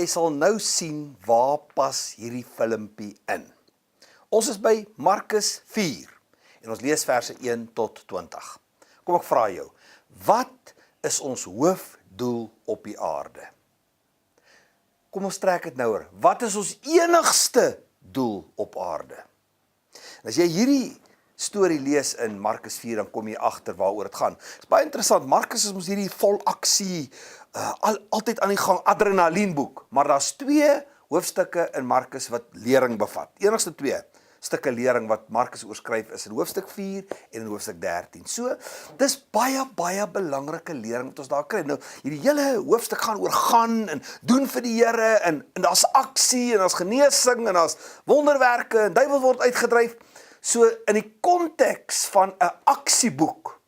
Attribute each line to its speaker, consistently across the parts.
Speaker 1: jy sal nou sien waar pas hierdie filmpie in. Ons is by Markus 4 en ons lees verse 1 tot 20. Kom ek vra jou, wat is ons hoofdoel op die aarde? Kom ons trek dit nou oor. Wat is ons enigste doel op aarde? En as jy hierdie storie lees in Markus 4, dan kom jy agter waaroor dit gaan. Dit is baie interessant, Markus is ons hierdie vol aksie, altyd aan die gang, adrenalienboek, maar daar's 2 hoofstukke in Markus wat lering bevat. Enigste 2 stukke lering wat Markus oorskryf is in hoofstuk 4 en in hoofstuk 13. So, dis baie belangrike lering wat ons daar kry. Nou, hierdie hele hoofstuk gaan oor gaan en doen vir die Here en daar's aksie en daar's genesing en daar's wonderwerke en duiwels word uitgedryf. So, in die konteks van 'n aksieboek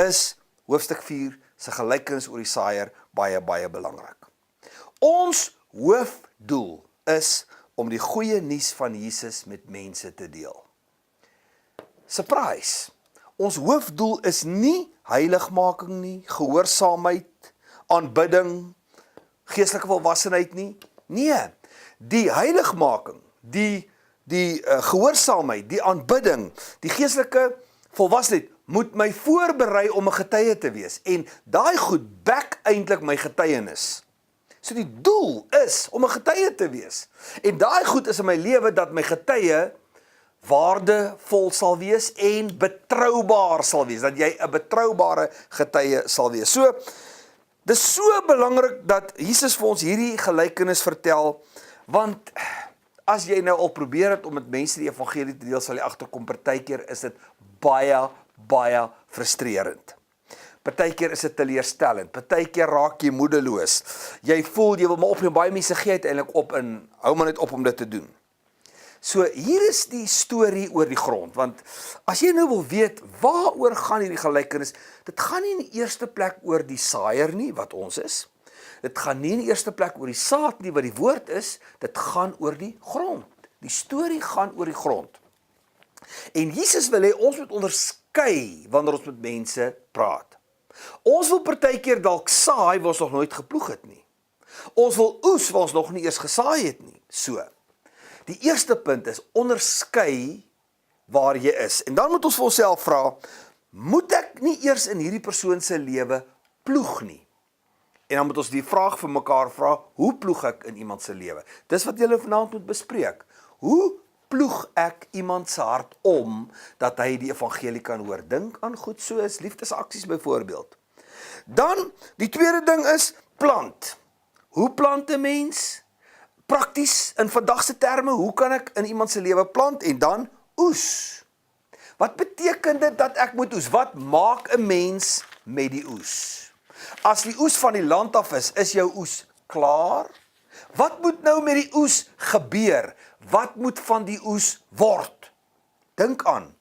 Speaker 1: is hoofstuk 4 se gelykenis oor die saaiër baie belangrik. Ons hoofdoel is om die goeie nuus van Jesus met mense te deel. Surprise! Ons hoofdoel is nie heiligmaking nie, gehoorsaamheid, aanbidding, geestelike volwassenheid nie. Nee, die heiligmaking, die gehoorsaamheid, die aanbidding, die geestelike volwassenheid moet my voorberei om 'n getuie te wees. En daai goed back eintlik my getuienis. So die doel is om 'n getuie te wees. En daai goed is in my lewe dat my getuie waardevol sal wees en betroubaar sal wees. Dat jy 'n betroubare getuie sal wees. So, dis so belangrik dat Jesus vir ons hierdie gelykenis vertel, want as jy nou al probeer het om met mense die evangelie te deel, sal jy agterkom, partykeer is dit baie frustrerend. Partykeer is dit teleurstellend, partykeer raak jy moedeloos. Jy voel, jy wil maar opneem, baie mense gee uiteindelik op en hou maar net op om dit te doen. So hier is die storie oor die grond, want as jy nou wil weet, waaroor gaan hierdie gelykenis, dit gaan nie in die eerste plek oor die saaiër nie, wat ons is. Dit gaan nie in die eerste plek oor die saad nie, wat die woord is, dit gaan oor die grond. Die storie gaan oor die grond. En Jesus wil hê ons moet onderskei wanneer ons met mense praat. Ons wil partykeer dalk saai waar ons nog nooit geploeg het nie. Ons wil oes waar ons nog nie eers gesaai het nie. So, die eerste punt is onderskei waar jy is. En dan moet ons vir onsself vra, moet ek nie eers in hierdie persoon se lewe ploeg nie? En dan moet ons die vraag vir mekaar vra, hoe ploeg ek in iemand se lewe? Dis wat julle vanaand moet bespreek. Hoe ploeg ek iemand se hart om, dat hy die evangelie kan hoor? Dink aan goed soos liefdesaksies byvoorbeeld. Dan, die tweede ding is, plant. Hoe plant 'n mens? Prakties, in vandag se terme, hoe kan ek in iemand se lewe plant? En dan, oes. Wat beteken dit dat ek moet oes? Wat maak 'n mens met die oes? As die oes van die land af is jou oes klaar? Wat moet nou met die oes gebeur? Wat moet van die oes word? Dink aan,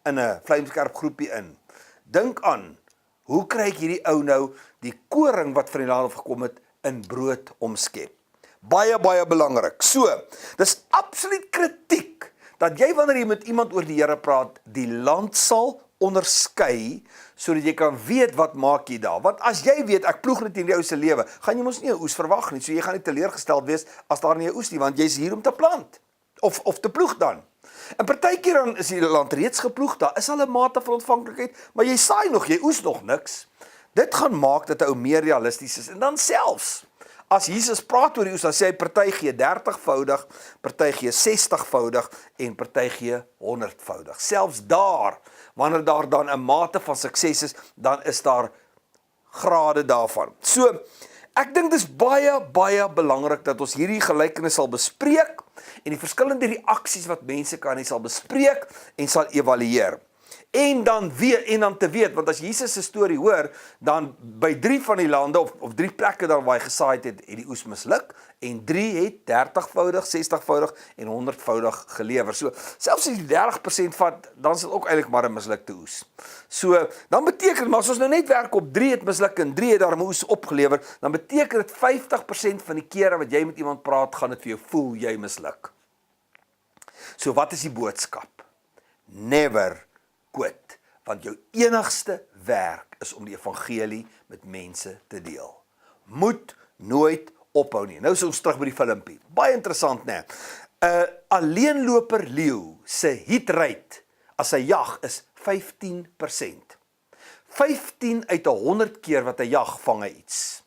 Speaker 1: in 'n vlamskerp groepie in. Dink aan, hoe kry ek hierdie ou nou die koring wat van die land af gekom het in brood omskep? Baie belangrik. So, dis absoluut kritiek dat jy wanneer jy met iemand oor die Here praat, die land sal onderskei, sodat jy kan weet wat maak jy daar. Want as jy weet, ek ploeg net in die ou se lewe, gaan jy mos nie 'n oes verwag nie, so jy gaan nie teleurgesteld wees as daar nie 'n oes nie, want jy's hier om te plant, of te ploeg dan. En partykeer dan is die land reeds geploeg, daar is al 'n mate van ontvanklikheid, maar jy saai nog, jy oes nog niks. Dit gaan maak dat 'n ou meer realisties is, en dan selfs, as Jesus praat oor die oes, dan sê hy party gee 30voudig, party gee 60voudig en party gee 100voudig. Selfs daar, wanneer daar dan 'n mate van sukses is, dan is daar grade daarvan. So, ek dink dis baie belangrik dat ons hierdie gelykenis sal bespreek en die verskillende reaksies wat mense kan hê sal bespreek en sal evalueer. En dan te weet, want as Jesus se storie hoor, dan by 3 van die lande, of 3 plekke dan waar hy gesaai het die oes misluk, en 3 het 30voudig, 60voudig en 100voudig gelewer. So, selfs as jy 30% vat, dan is dit ook eintlik maar 'n mislukte oes. So, dan beteken, maar as ons nou net werk op 3 het misluk en 3 het daar 'n oes opgelewer, dan beteken dit 50% van die kere wat jy met iemand praat, gaan dit vir jou voel jy misluk. So, wat is die boodskap? Never quit, want jou enigste werk is om die evangelie met mense te deel. Moet nooit ophou nie. Nou is ons terug by die filmpie. Baie interessant, né? 'n Alleenloper leeu se hit rate as hy jag is 15%. 15 uit 100 keer wat hy jag, vang hy iets.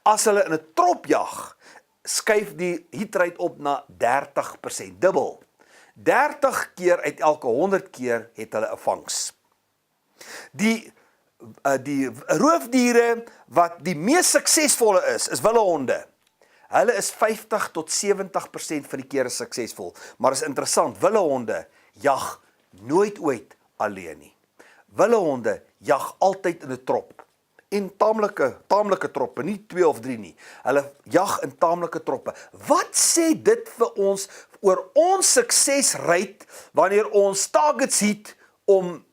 Speaker 1: As hulle in 'n trop jag, skuif die hit rate op na 30%, dubbel. 30 keer uit elke 100 keer het hulle 'n vangs. Die roofdiere wat die mees suksesvolle is wildehonde. Hulle is 50 tot 70% van die kere suksesvol. Maar is interessant, wildehonde jag nooit ooit alleen nie. Wildehonde jag altyd in 'n trop. En taamlike troppe, nie 2 of 3 nie. Hulle jag in taamlike troppe. Wat sê dit vir ons oor ons suksesrate wanneer ons targets het om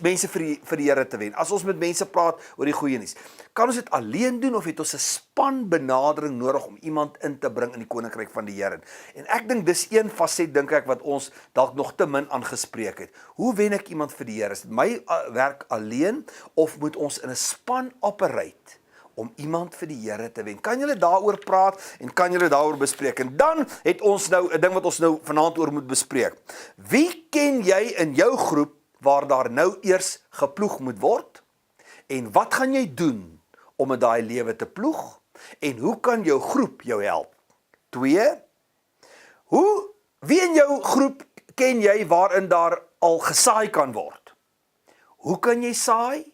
Speaker 1: mense vir die Here te wen? As ons met mense praat oor die goeie nuus, kan ons dit alleen doen of het ons 'n span benadering nodig om iemand in te bring in die koninkryk van die Here? En ek dink dis een faset, dink ek, wat ons dalk nog te min aangespreek het. Hoe wen ek iemand vir die Here? Is dit my werk alleen of moet ons in 'n span operate om iemand vir die Here te wen? Kan julle daaroor praat en kan julle daaroor bespreek? En dan het ons nou 'n ding wat ons nou vanaand oor moet bespreek. Wie ken jy in jou groep waar daar nou eers geploeg moet word? En wat gaan jy doen om in daai lewe te ploeg? En hoe kan jou groep jou help? 2. Wie in jou groep ken jy waarin daar al gesaai kan word? Hoe kan jy saai?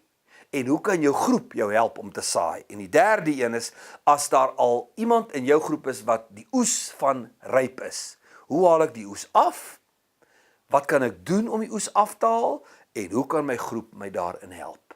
Speaker 1: En hoe kan jou groep jou help om te saai? En die derde een is, as daar al iemand in jou groep is wat die oes van ryp is. Hoe haal ek die oes af? Wat kan ek doen om die oes af te haal? En hoe kan my groep my daarin help?